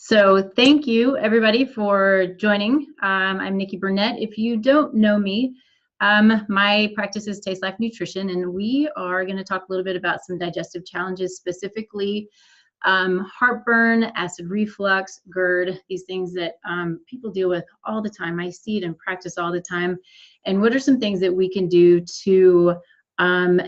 So thank you everybody for joining. I'm Nikki Burnett. If you don't know me, my practice is Taste Life Nutrition, and we are going to talk a little bit about some digestive challenges, specifically heartburn, acid reflux, GERD, these things that people deal with all the time. I see it in practice all the time. And what are some things that we can do to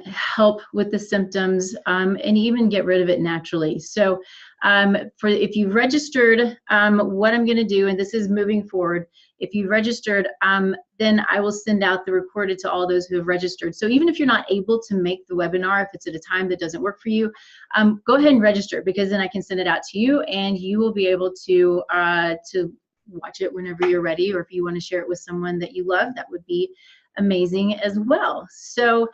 help with the symptoms and even get rid of it naturally? So if you've registered, what I'm going to do, and this is moving forward, if you've registered, then I will send out the recorded to all those who have registered. So even if you're not able to make the webinar, if it's at a time that doesn't work for you, go ahead and register, because then I can send it out to you and you will be able to watch it whenever you're ready, or if you want to share it with someone that you love, that would be amazing as well. So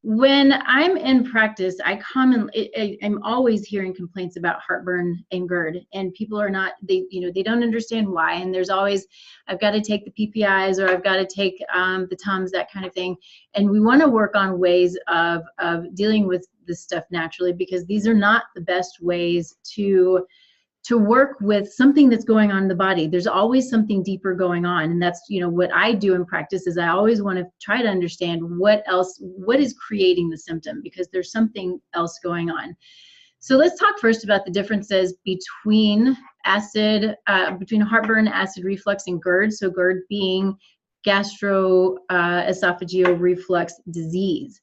when I'm in practice, I'm always hearing complaints about heartburn and GERD, and people are not, they don't understand why. And there's always, I've got to take the PPIs, or I've got to take the Tums, that kind of thing. And we want to work on ways of dealing with this stuff naturally, because these are not the best ways to work with something that's going on in the body. There's always something deeper going on. And that's, what I do in practice is I always want to try to understand what is creating the symptom, because there's something else going on. So let's talk first about the differences between heartburn, acid reflux, and GERD. So GERD being gastroesophageal reflux disease.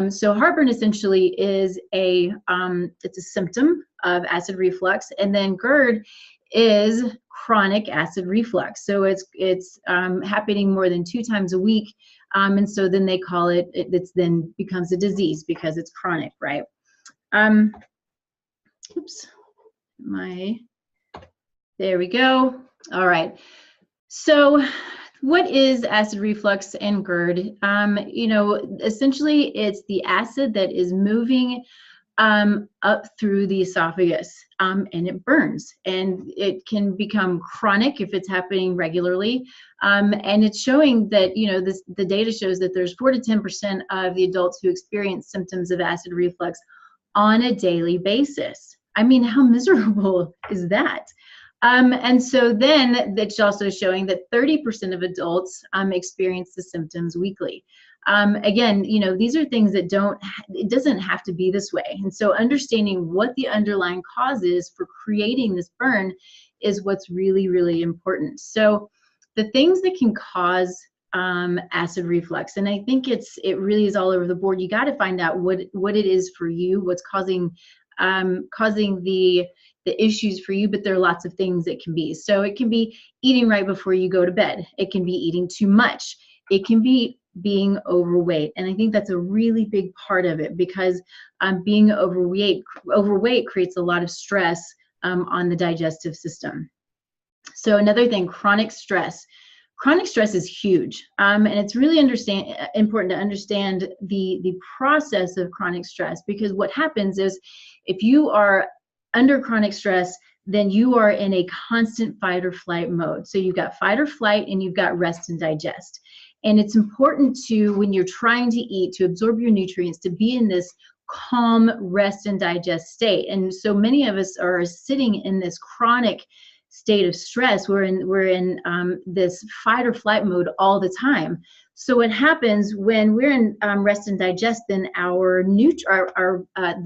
So heartburn essentially is it's a symptom of acid reflux, and then GERD is chronic acid reflux. So it's happening more than 2 times a week, and so then they call it then becomes a disease because it's chronic, right? Oops, there we go. All right. So what is acid reflux and GERD? Essentially it's the acid that is moving up through the esophagus, and it burns, and it can become chronic if it's happening regularly. And it's showing that, the data shows that there's 4 to 10% of the adults who experience symptoms of acid reflux on a daily basis. I mean, how miserable is that? And so then it's also showing that 30% of adults experience the symptoms weekly. Again, these are things that it doesn't have to be this way. And so understanding what the underlying cause is for creating this burn is what's really, really important. So the things that can cause acid reflux, and I think it really is all over the board. You got to find out what it is for you, what's causing the issues for you, but there are lots of things it can be. So it can be eating right before you go to bed. It can be eating too much. It can be being overweight. And I think that's a really big part of it, because being overweight creates a lot of stress on the digestive system. So another thing, chronic stress. Chronic stress is huge, and it's really important to understand the process of chronic stress, because what happens is if you are under chronic stress, then you are in a constant fight or flight mode. So you've got fight or flight, and you've got rest and digest. And it's important to, when you're trying to eat, to absorb your nutrients, to be in this calm rest and digest state. And so many of us are sitting in this chronic state of stress. We're in this fight or flight mode all the time. So what happens when we're in rest and digest, then our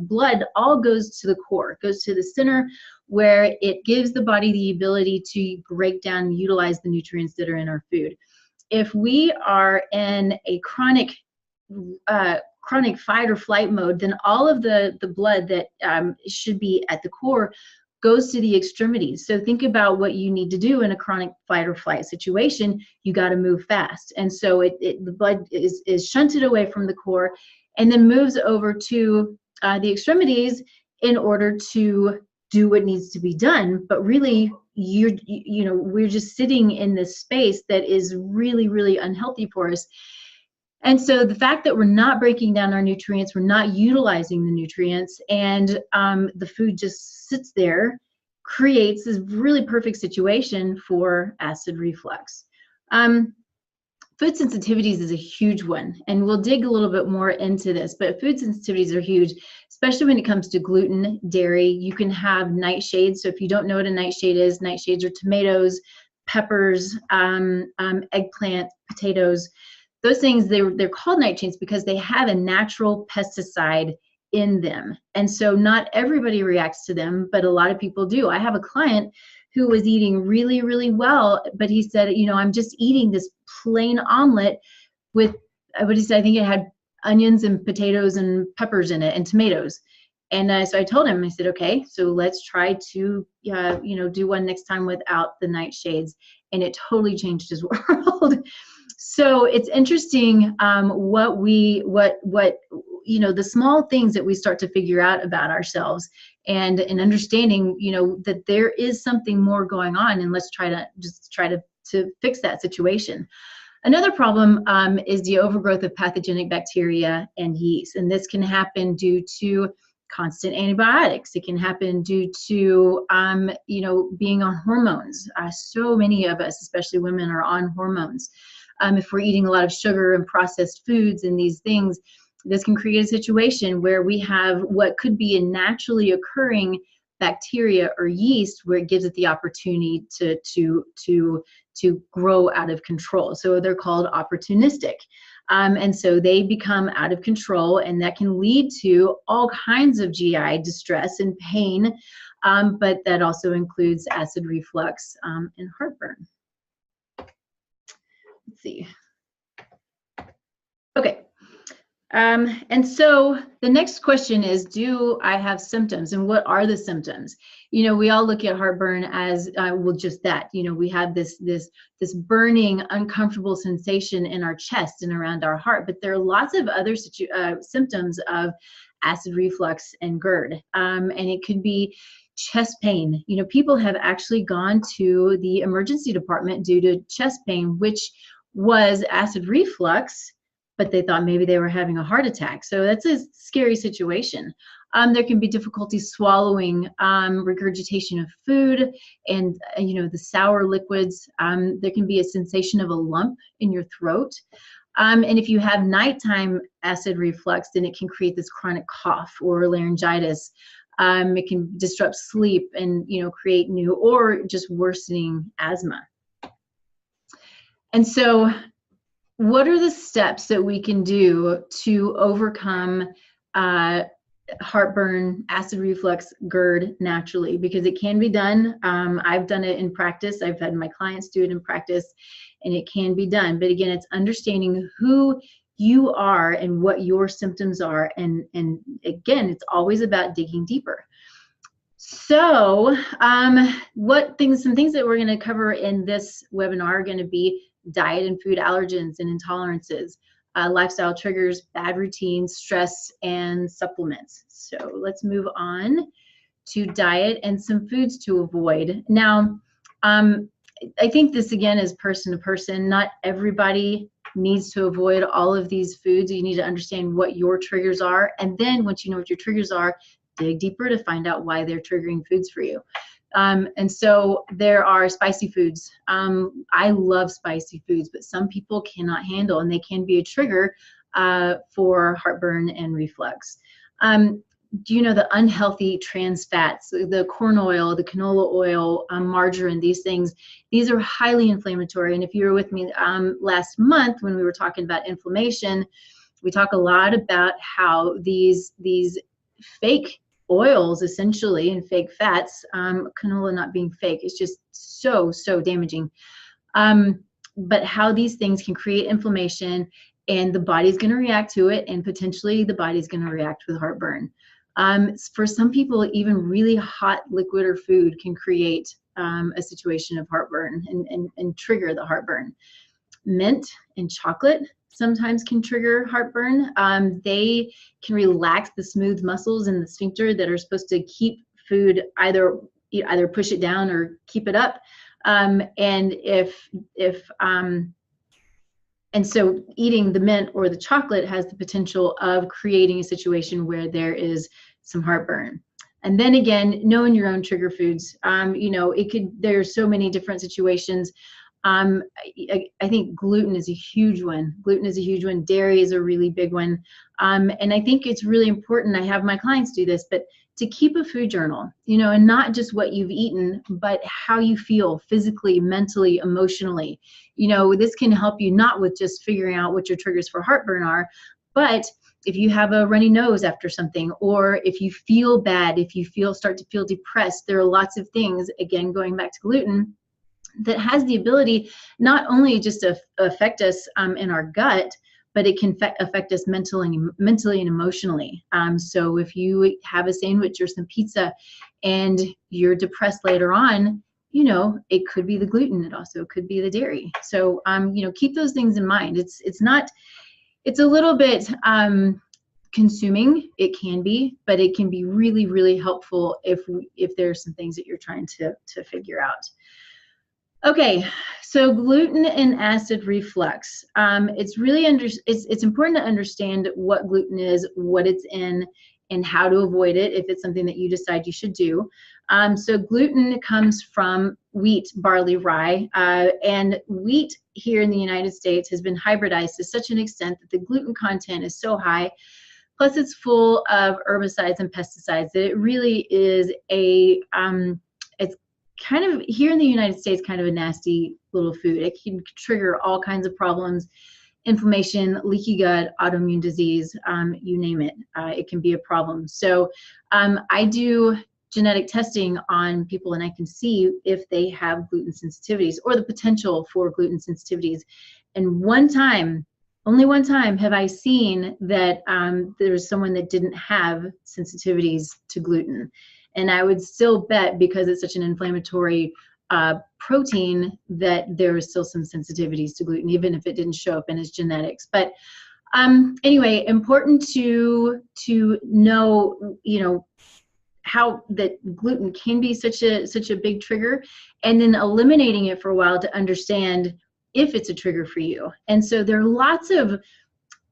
blood all goes to the core, goes to the center, where it gives the body the ability to break down and utilize the nutrients that are in our food. If we are in a chronic fight or flight mode, then all of the blood that should be at the core goes to the extremities. So think about what you need to do in a chronic fight or flight situation. You got to move fast. And so the blood is shunted away from the core and then moves over to the extremities in order to do what needs to be done. But really, we're just sitting in this space that is really, really unhealthy for us. And so the fact that we're not breaking down our nutrients, we're not utilizing the nutrients, and the food just sits there, creates this really perfect situation for acid reflux. food sensitivities is a huge one, and we'll dig a little bit more into this, but food sensitivities are huge, especially when it comes to gluten, dairy. You can have nightshades. So if you don't know what a nightshade is, nightshades are tomatoes, peppers, eggplant, potatoes. Those things, they're called nightshades because they have a natural pesticide in them. And so not everybody reacts to them, but a lot of people do. I have a client who was eating really, really well, but he said, you know, I'm just eating this plain omelet with, what he said, I think it had onions and potatoes and peppers in it and tomatoes. And so I told him, I said, okay, so let's try to, you know, do one next time without the nightshades. And it totally changed his world. So it's interesting what you know, the small things that we start to figure out about ourselves, and understanding, you know, that there is something more going on, and let's try to fix that situation. Another problem is the overgrowth of pathogenic bacteria and yeast, and this can happen due to constant antibiotics. It can happen due to, you know, being on hormones. So many of us, especially women, are on hormones. If we're eating a lot of sugar and processed foods and these things, this can create a situation where we have what could be a naturally occurring bacteria or yeast, where it gives it the opportunity to grow out of control. So they're called opportunistic. And so they become out of control, and that can lead to all kinds of GI distress and pain, but that also includes acid reflux and heartburn. Let's see. Okay. And so the next question is, do I have symptoms, and what are the symptoms? You know, we all look at heartburn as, well, just that, you know, we have this burning, uncomfortable sensation in our chest and around our heart, but there are lots of other symptoms of acid reflux and GERD. And it could be chest pain. You know, people have actually gone to the emergency department due to chest pain, which was acid reflux, but they thought maybe they were having a heart attack. So that's a scary situation. There can be difficulty swallowing, regurgitation of food, and you know, the sour liquids. There can be a sensation of a lump in your throat. And if you have nighttime acid reflux, then it can create this chronic cough or laryngitis. It can disrupt sleep and, you know, create new or just worsening asthma. And so, what are the steps that we can do to overcome heartburn, acid reflux, GERD naturally? Because it can be done. I've done it in practice. I've had my clients do it in practice, and it can be done. But again, it's understanding who you are and what your symptoms are. And again, it's always about digging deeper. So some things that we're going to cover in this webinar are going to be diet and food allergens and intolerances, lifestyle triggers, bad routines, stress, and supplements. So let's move on to diet and some foods to avoid. Now, I think this again is person to person. Not everybody needs to avoid all of these foods. You need to understand what your triggers are. And then once you know what your triggers are, dig deeper to find out why they're triggering foods for you. And so there are spicy foods. I love spicy foods, but some people cannot handle, and they can be a trigger for heartburn and reflux. Do you know the unhealthy trans fats, the corn oil, the canola oil, margarine, these things, these are highly inflammatory. And if you were with me last month when we were talking about inflammation, we talk a lot about how these fake oils essentially and fake fats, canola not being fake, is just so damaging. But how these things can create inflammation, and the body's going to react to it, and potentially the body's going to react with heartburn. For some people, even really hot liquid or food can create a situation of heartburn and trigger the heartburn. Mint and chocolate sometimes can trigger heartburn. They can relax the smooth muscles in the sphincter that are supposed to keep food, either push it down or keep it up. And so eating the mint or the chocolate has the potential of creating a situation where there is some heartburn. And then again, knowing your own trigger foods, you know, there's so many different situations. I think gluten is a huge one. Gluten is a huge one. Dairy is a really big one. And I think it's really important. I have my clients do this, but to keep a food journal, you know, and not just what you've eaten, but how you feel physically, mentally, emotionally. You know, this can help you not with just figuring out what your triggers for heartburn are, but if you have a runny nose after something, or if you feel bad, if you start to feel depressed, there are lots of things, again, going back to gluten, that has the ability not only just to affect us in our gut, but it can affect us mentally and emotionally. So if you have a sandwich or some pizza and you're depressed later on, you know, it could be the gluten. It also could be the dairy. So, you know, keep those things in mind. It's a little bit consuming. It can be, but it can be really, really helpful if there's some things that you're trying to figure out. Okay, so gluten and acid reflux. It's really it's important to understand what gluten is, what it's in, and how to avoid it if it's something that you decide you should do. So gluten comes from wheat, barley, rye, and wheat here in the United States has been hybridized to such an extent that the gluten content is so high, plus it's full of herbicides and pesticides, that it really is it's kind of, here in the United States, kind of a nasty little food. It can trigger all kinds of problems, inflammation, leaky gut, autoimmune disease, you name it. It can be a problem. So I do genetic testing on people, and I can see if they have gluten sensitivities or the potential for gluten sensitivities. And one time, only one time, have I seen that there was someone that didn't have sensitivities to gluten. And I would still bet, because it's such an inflammatory protein, that there is still some sensitivities to gluten, even if it didn't show up in his genetics. But anyway, important to know, you know, how that gluten can be such a big trigger, and then eliminating it for a while to understand if it's a trigger for you. And so there are lots of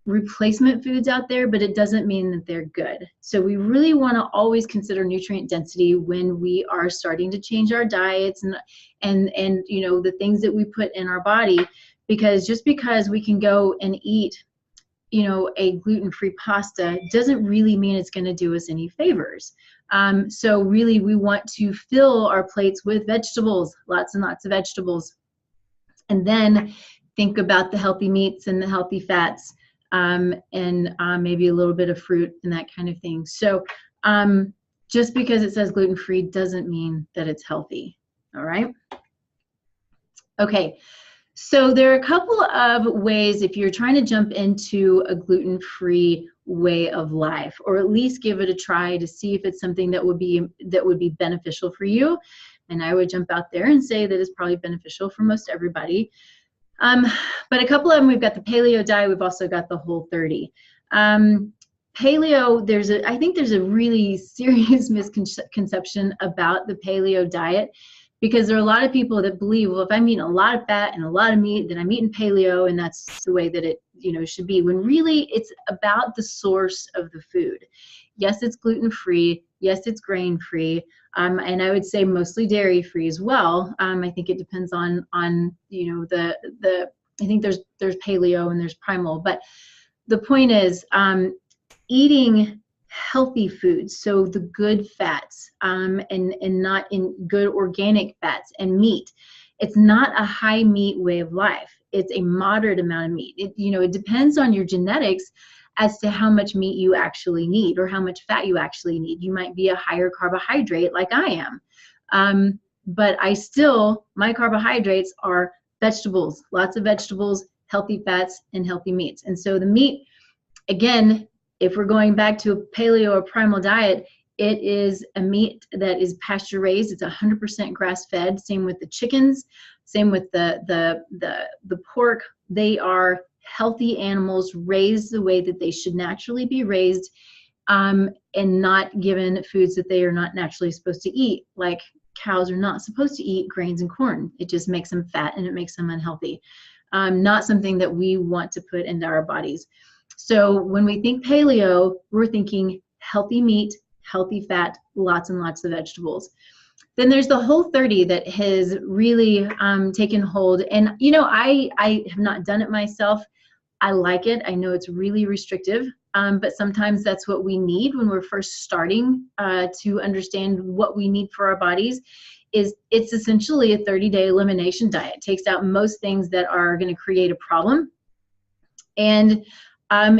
replacement foods out there, but it doesn't mean that they're good. So we really want to always consider nutrient density when we are starting to change our diets and you know, the things that we put in our body, because just because we can go and eat, you know, a gluten-free pasta doesn't really mean it's going to do us any favors. So really we want to fill our plates with vegetables, lots and lots of vegetables, and then think about the healthy meats and the healthy fats, and maybe a little bit of fruit and that kind of thing. So just because it says gluten-free doesn't mean that it's healthy. All right. Okay. So there are a couple of ways if you're trying to jump into a gluten-free way of life, or at least give it a try to see if it's something that would be beneficial for you. And I would jump out there and say that it's probably beneficial for most everybody. But a couple of them, we've got the paleo diet. We've also got the Whole30. Paleo, I think there's a really serious misconception about the paleo diet, because there are a lot of people that believe, well, if I'm eating a lot of fat and a lot of meat, then I'm eating paleo, and that's the way that it, you know, should be, when really it's about the source of the food. Yes, it's gluten-free. Yes, it's grain-free. And I would say mostly dairy-free as well. I think it depends on you know, I think there's paleo and there's primal, but the point is eating healthy foods, so the good fats, and not in good organic fats and meat. It's not a high meat way of life. It's a moderate amount of meat. You know, it depends on your genetics as to how much meat you actually need or how much fat you actually need. You might be a higher carbohydrate like I am. But my carbohydrates are vegetables, lots of vegetables, healthy fats, and healthy meats. And so the meat, again, if we're going back to a paleo or primal diet, it is a meat that is pasture raised. It's 100% grass fed. Same with the chickens, same with the pork. They are healthy animals raised the way that they should naturally be raised, and not given foods that they are not naturally supposed to eat. Like cows are not supposed to eat grains and corn. It just makes them fat and it makes them unhealthy. Not something that we want to put into our bodies. So when we think paleo, we're thinking healthy meat, healthy fat, lots and lots of vegetables. Then there's the Whole30 that has really taken hold. And, you know, I have not done it myself. I like it. I know it's really restrictive, but sometimes that's what we need when we're first starting to understand what we need for our bodies. It's essentially a 30-day elimination diet. It takes out most things that are going to create a problem. And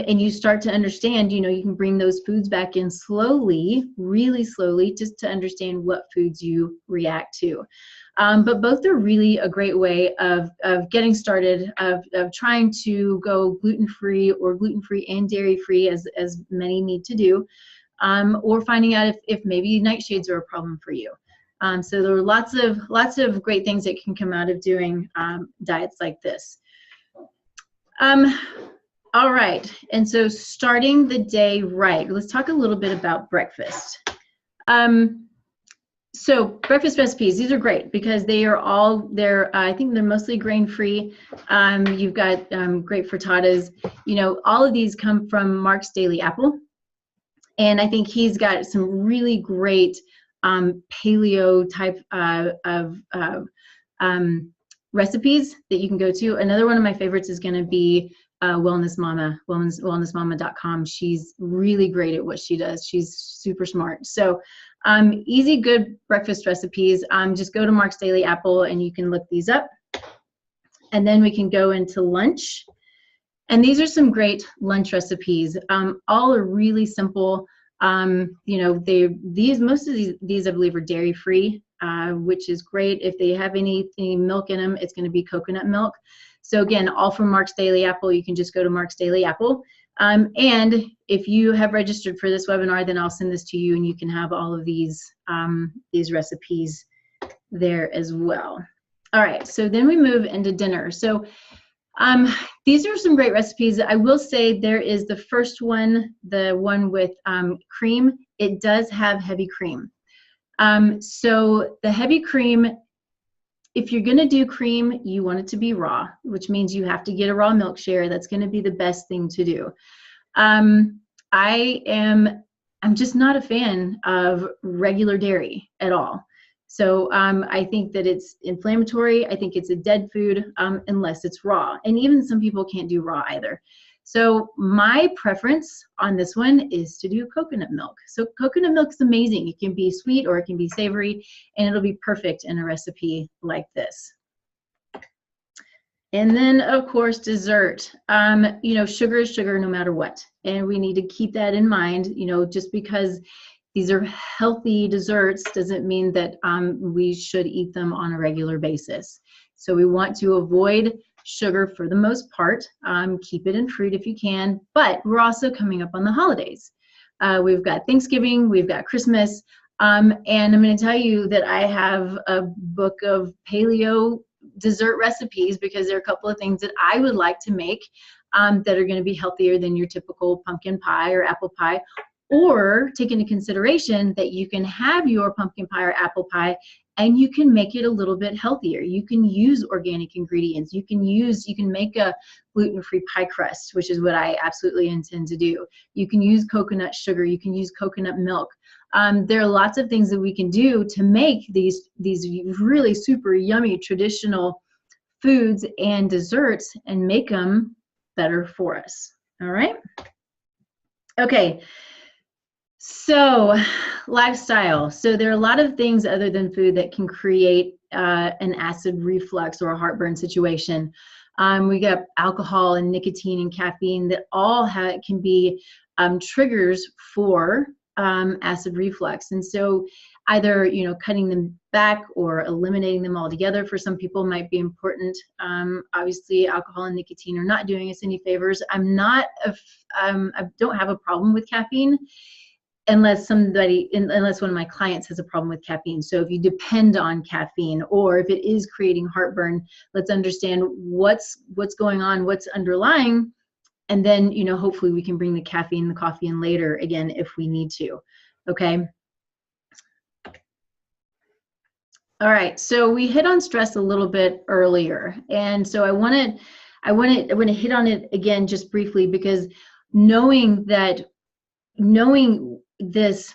you start to understand, you know, you can bring those foods back in slowly, really slowly, just to understand what foods you react to. But both are really a great way of getting started, of trying to go gluten-free or gluten-free and dairy-free, as many need to do, or finding out if maybe nightshades are a problem for you. So there are lots of great things that can come out of doing diets like this. All right, and so starting the day right, let's talk a little bit about breakfast. So breakfast recipes, these are great because they are all, I think they're mostly grain-free. You've got great frittatas. You know, all of these come from Mark's Daily Apple. And I think he's got some really great paleo type of recipes that you can go to. Another one of my favorites is going to be Wellness Mama, wellnessmama.com. She's really great at what she does. She's super smart. So easy, good breakfast recipes. Just go to Mark's Daily Apple and you can look these up. And then we can go into lunch. And these are some great lunch recipes. All are really simple. You know, most of these I believe are dairy free, which is great. If they have any milk in them, it's going to be coconut milk. So again, all from Mark's Daily Apple. You can just go to Mark's Daily Apple. And if you have registered for this webinar, then I'll send this to you and you can have all of these recipes there as well. All right, so then we move into dinner. So these are some great recipes. I will say there is the first one, the one with cream. It does have heavy cream. So the heavy cream, if you're going to do cream, you want it to be raw, which means you have to get a raw milk share. That's going to be the best thing to do. I'm just not a fan of regular dairy at all. So I think that it's inflammatory. I think it's a dead food unless it's raw. And even some people can't do raw either. So my preference on this one is to do coconut milk. So coconut milk is amazing. It can be sweet or it can be savory, and it'll be perfect in a recipe like this. And then, of course, dessert. You know, sugar is sugar no matter what. And we need to keep that in mind. You know, just because these are healthy desserts doesn't mean that we should eat them on a regular basis. So we want to avoid sugar for the most part. Keep it in fruit if you can, but we're also coming up on the holidays. We've got Thanksgiving, we've got Christmas, and I'm going to tell you that I have a book of paleo dessert recipes because there are a couple of things that I would like to make that are going to be healthier than your typical pumpkin pie or apple pie. Or take into consideration that you can have your pumpkin pie or apple pie and you can make it a little bit healthier. You can use organic ingredients. You can make a gluten-free pie crust, which is what I absolutely intend to do. You can use coconut sugar. You can use coconut milk. There are lots of things that we can do to make these really super yummy traditional foods and desserts and make them better for us. All right? Okay. So lifestyle. So there are a lot of things other than food that can create an acid reflux or a heartburn situation. We got alcohol and nicotine and caffeine that all can be triggers for acid reflux. And so either, you know, cutting them back or eliminating them altogether for some people might be important. Obviously, alcohol and nicotine are not doing us any favors. I don't have a problem with caffeine. Unless one of my clients has a problem with caffeine. So if you depend on caffeine or if it is creating heartburn, let's understand what's going on, what's underlying, and then, you know, hopefully we can bring the caffeine, the coffee in later again if we need to. Okay. All right. So we hit on stress a little bit earlier, and so I want to hit on it again just briefly because knowing this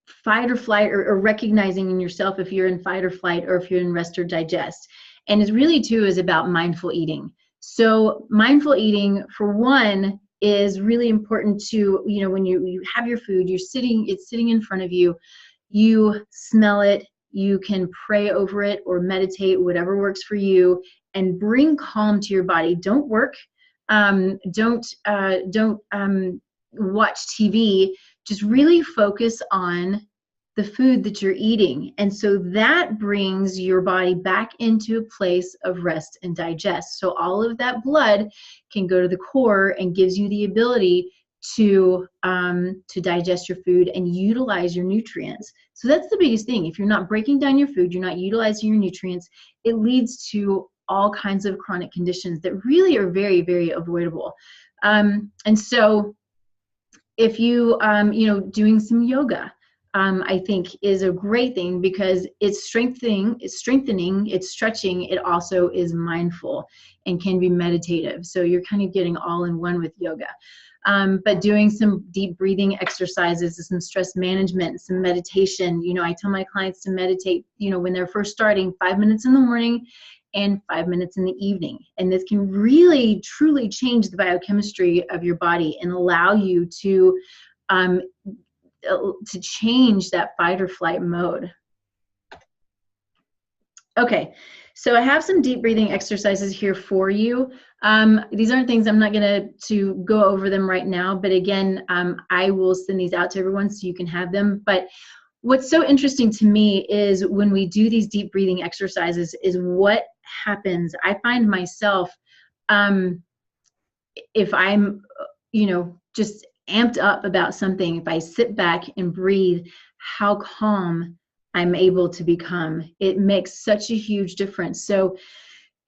fight or flight, or recognizing in yourself if you're in fight or flight or if you're in rest or digest. And it really too is about mindful eating. So mindful eating, for one, is really important to, when you have your food, it's sitting in front of you, you smell it, you can pray over it or meditate, whatever works for you, and bring calm to your body. Don't work, don't watch TV. Just really focus on the food that you're eating. And so that brings your body back into a place of rest and digest. So all of that blood can go to the core and gives you the ability to digest your food and utilize your nutrients. So that's the biggest thing. If you're not breaking down your food, you're not utilizing your nutrients, it leads to all kinds of chronic conditions that really are very, very avoidable. And so if you, doing some yoga, I think is a great thing, because it's strengthening, it's stretching, it also is mindful and can be meditative. So you're kind of getting all in one with yoga. But doing some deep breathing exercises, some stress management, some meditation. I tell my clients to meditate, when they're first starting, 5 minutes in the morning and 5 minutes in the evening. And this can really, truly change the biochemistry of your body and allow you to change that fight or flight mode. Okay, so I have some deep breathing exercises here for you. These aren't things, I'm not going to go over them right now, but again, I will send these out to everyone so you can have them. But what's so interesting to me is when we do these deep breathing exercises is what happens. I find myself, if I'm, just amped up about something, if I sit back and breathe, how calm I'm able to become. It makes such a huge difference. So,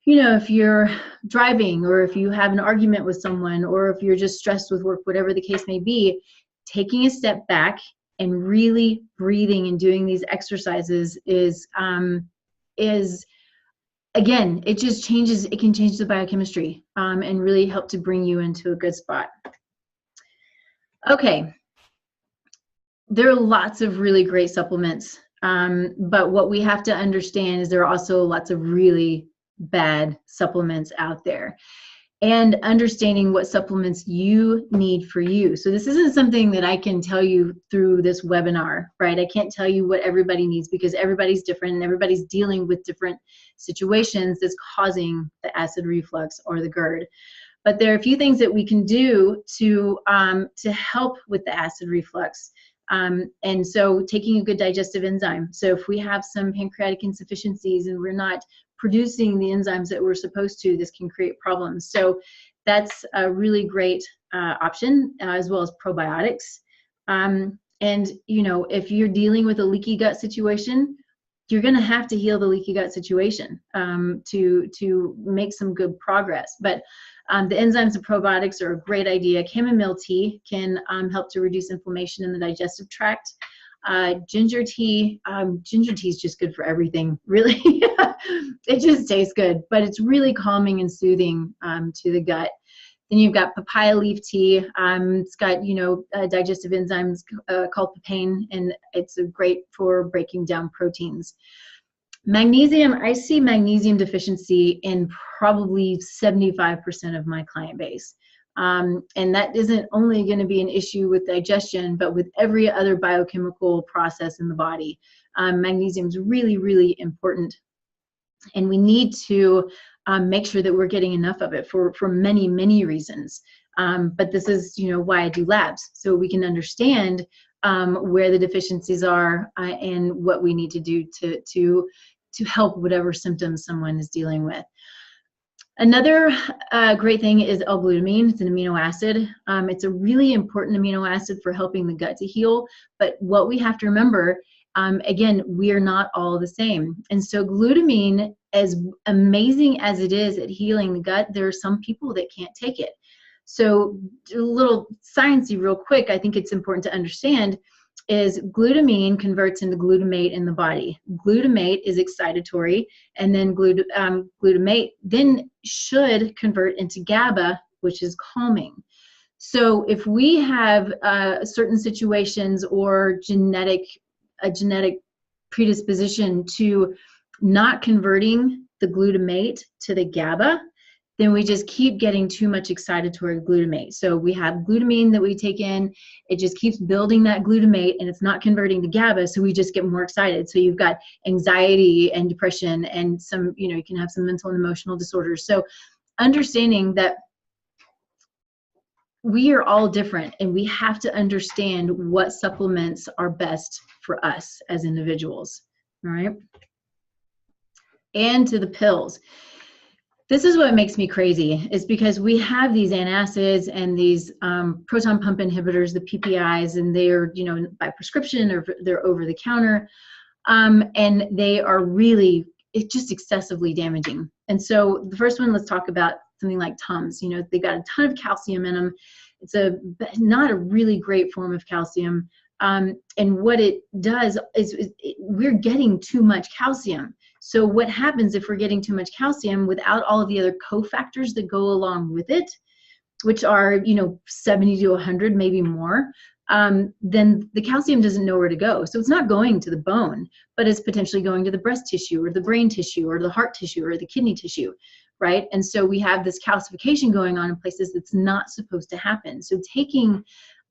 if you're driving, or if you have an argument with someone, or if you're just stressed with work, whatever the case may be, taking a step back and really breathing and doing these exercises is again, it just changes, it can change the biochemistry and really help to bring you into a good spot. Okay, there are lots of really great supplements, but what we have to understand is there are also lots of really bad supplements out there, and understanding what supplements you need for you. So this isn't something that I can tell you through this webinar, right? I can't tell you what everybody needs, because everybody's different and everybody's dealing with different situations that's causing the acid reflux or the GERD. But there are a few things that we can do to help with the acid reflux. And so taking a good digestive enzyme. So if we have some pancreatic insufficiencies and we're not producing the enzymes that we're supposed to, this can create problems. So that's a really great option, as well as probiotics. And if you're dealing with a leaky gut situation, you're going to have to heal the leaky gut situation to make some good progress. But the enzymes and probiotics are a great idea. Chamomile tea can help to reduce inflammation in the digestive tract. Ginger tea is just good for everything, really. It just tastes good, but it's really calming and soothing to the gut. Then you've got papaya leaf tea. It's got, digestive enzymes called papain, and it's great for breaking down proteins. Magnesium, I see magnesium deficiency in probably 75% of my client base. And that isn't only going to be an issue with digestion, but with every other biochemical process in the body. Magnesium is really, really important. And we need to make sure that we're getting enough of it for many, many reasons. But this is, why I do labs, so we can understand where the deficiencies are and what we need to do to help whatever symptoms someone is dealing with. Another great thing is L-glutamine. It's an amino acid. It's a really important amino acid for helping the gut to heal. But what we have to remember, again, we are not all the same. And so glutamine, as amazing as it is at healing the gut, there are some people that can't take it. So a little sciencey real quick, I think it's important to understand is glutamine converts into glutamate in the body. Glutamate is excitatory, and then glutamate then should convert into GABA, which is calming. So if we have certain situations or genetic a genetic predisposition to not converting the glutamate to the GABA, then we just keep getting too much excitatory glutamate. So we have glutamine that we take in, it just keeps building that glutamate and it's not converting to GABA, so we just get more excited. So you've got anxiety and depression and some, you can have some mental and emotional disorders. So understanding that we are all different and we have to understand what supplements are best for us as individuals, all right? And to the pills. This is what makes me crazy, is because we have these antacids and these proton pump inhibitors, the PPIs, and they're, by prescription or they're over the counter, and they are really, it's just excessively damaging. And so the first one, let's talk about something like Tums. They've got a ton of calcium in them. It's not a really great form of calcium. And what it does is we're getting too much calcium. So what happens if we're getting too much calcium without all of the other cofactors that go along with it, which are, 70 to 100, maybe more, then the calcium doesn't know where to go. So it's not going to the bone, but it's potentially going to the breast tissue or the brain tissue or the heart tissue or the kidney tissue, right? And so we have this calcification going on in places that's not supposed to happen. So taking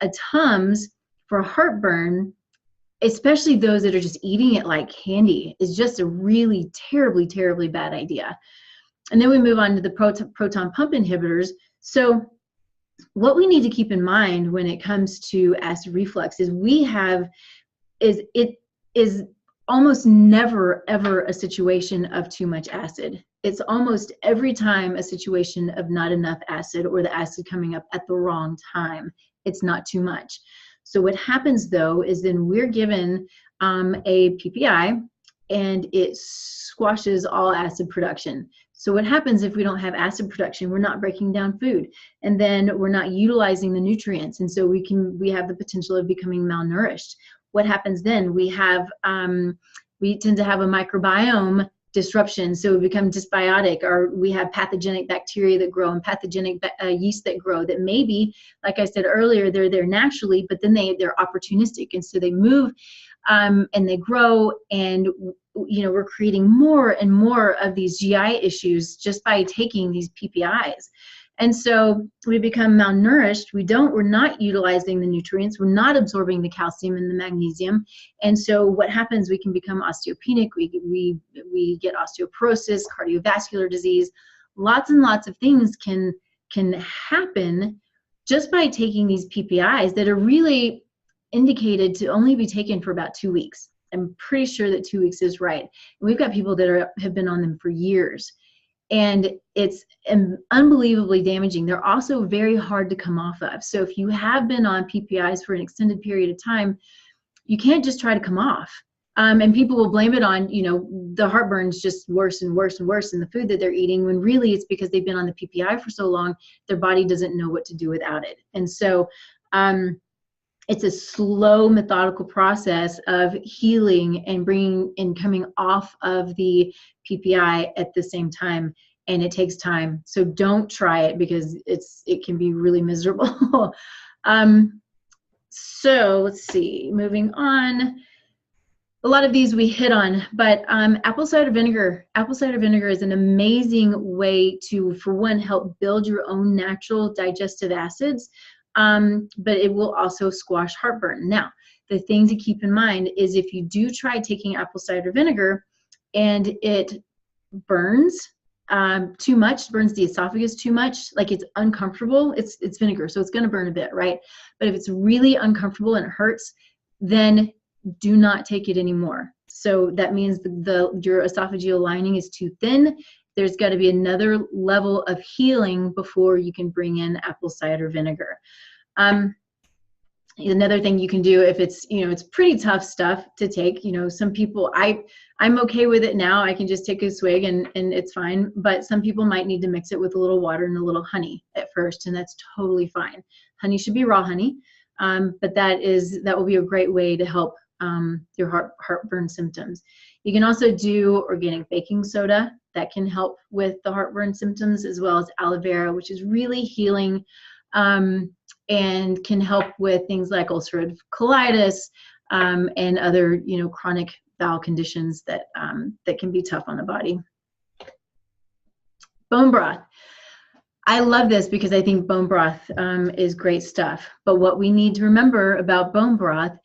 a Tums for heartburn, especially those that are just eating it like candy, is just a really terribly, terribly bad idea. And then we move on to the proton pump inhibitors. So what we need to keep in mind when it comes to acid reflux is it is almost never, ever a situation of too much acid. It's almost every time a situation of not enough acid or the acid coming up at the wrong time. It's not too much. So what happens though is then we're given a PPI and it squashes all acid production. So what happens if we don't have acid production? We're not breaking down food, and then we're not utilizing the nutrients, and so we have the potential of becoming malnourished. What happens then? We tend to have a microbiome disruption, so we become dysbiotic, or we have pathogenic bacteria that grow and pathogenic yeast that grow that maybe, like I said earlier, they're there naturally, but then they're opportunistic, and so they move and they grow, and we're creating more and more of these GI issues just by taking these PPIs. And so we become malnourished. We're not utilizing the nutrients. We're not absorbing the calcium and the magnesium. And so what happens, we can become osteopenic. We get osteoporosis, cardiovascular disease. Lots and lots of things can happen just by taking these PPIs that are really indicated to only be taken for about 2 weeks. I'm pretty sure that 2 weeks is right. And we've got people that have been on them for years. And it's unbelievably damaging. They're also very hard to come off of. So if you have been on PPIs for an extended period of time, you can't just try to come off. And people will blame it on, the heartburn's just worse and worse and worse in the food that they're eating, when really it's because they've been on the PPI for so long, their body doesn't know what to do without it. And so it's a slow, methodical process of healing and bringing and coming off of the PPI at the same time, and it takes time. So don't try it because it can be really miserable. So let's see, moving on. A lot of these we hit on, but apple cider vinegar. Apple cider vinegar is an amazing way to, for one, help build your own natural digestive acids. But it will also squash heartburn. Now, the thing to keep in mind is if you do try taking apple cider vinegar and it burns too much, burns the esophagus too much, like it's uncomfortable, it's vinegar, so it's going to burn a bit, right? But if it's really uncomfortable and it hurts, then do not take it anymore. So that means your esophageal lining is too thin. There's got to be another level of healing before you can bring in apple cider vinegar. Another thing you can do, if it's, it's pretty tough stuff to take, some people, I'm okay with it now. I can just take a swig and it's fine. But some people might need to mix it with a little water and a little honey at first, and that's totally fine. Honey should be raw honey, but that will be a great way to help your heartburn symptoms. You can also do organic baking soda. That can help with the heartburn symptoms, as well as aloe vera, which is really healing and can help with things like ulcerative colitis, and other, you know, chronic bowel conditions that that can be tough on the body. Bone broth. I love this because I think bone broth is great stuff. But what we need to remember about bone broth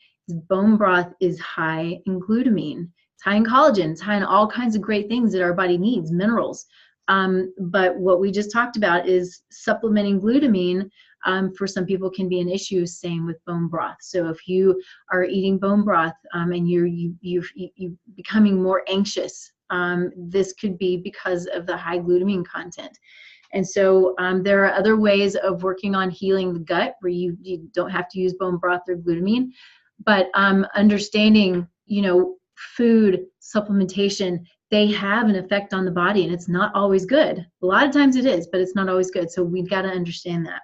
is high in glutamine. It's high in collagen. It's high in all kinds of great things that our body needs, minerals. But what we just talked about is supplementing glutamine for some people can be an issue, same with bone broth. So if you are eating bone broth and you're becoming more anxious, this could be because of the high glutamine content. And so there are other ways of working on healing the gut where you don't have to use bone broth or glutamine, but understanding, you know, food supplementation, they have an effect on the body, and it's not always good. A lot of times it is, but it's not always good. So we've got to understand that.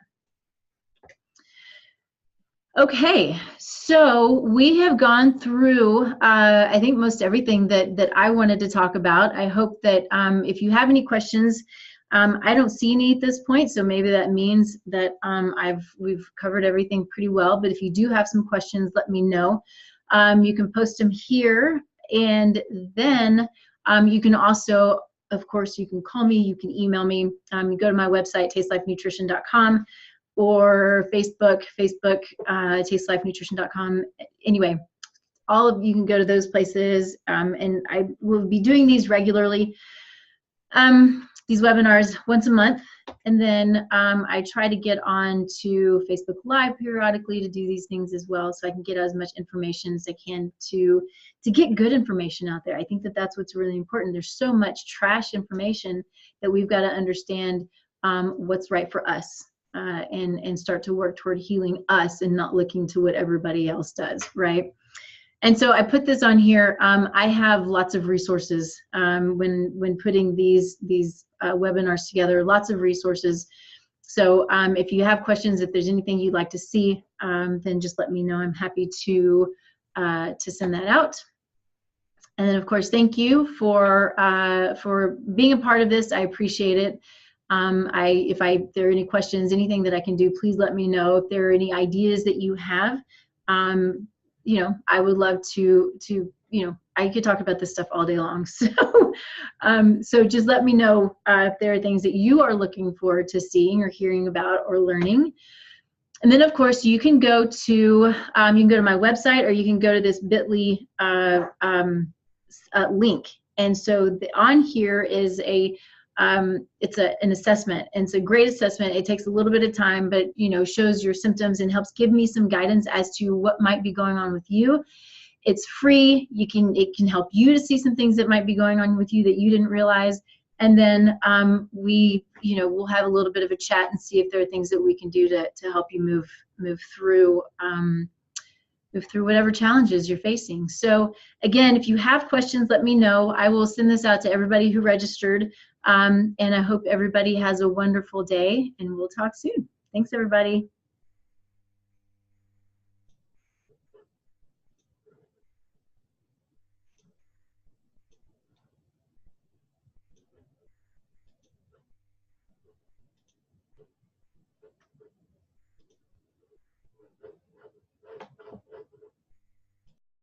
Okay, so we have gone through, I think, most everything that I wanted to talk about. I hope that if you have any questions, I don't see any at this point, so maybe that means that we've covered everything pretty well. But if you do have some questions, let me know. You can post them here, and then you can also, of course, you can call me, you can email me. You go to my website, tastelifenutrition.com, or Facebook, tastelifenutrition.com. Anyway, all of you can go to those places, and I will be doing these regularly. These webinars once a month, and then I try to get on to Facebook Live periodically to do these things as well, so I can get as much information as I can to get good information out there. I think that that's what's really important. There's so much trash information that we've got to understand what's right for us, and start to work toward healing us and not looking to what everybody else does, right? And so I put this on here. I have lots of resources when putting these webinars together, lots of resources. So if you have questions, if there's anything you'd like to see, then just let me know. I'm happy to send that out. And then, of course, thank you for being a part of this. I appreciate it. If there are any questions, anything that I can do, please let me know. If there are any ideas that you have, you know, I would love to, you know, I could talk about this stuff all day long. So, so just let me know if there are things that you are looking forward to seeing or hearing about or learning. And then, of course, you can go to my website, or you can go to this bit.ly link. And so on here is it's an assessment, and it's a great assessment. It takes a little bit of time, but, you know, shows your symptoms and helps give me some guidance as to what might be going on with you. It's free. It can help you to see some things that might be going on with you that you didn't realize. And then we'll have a little bit of a chat and see if there are things that we can do to help you move through whatever challenges you're facing. So again, if you have questions, let me know. I will send this out to everybody who registered. And I hope everybody has a wonderful day, and we'll talk soon. Thanks, everybody.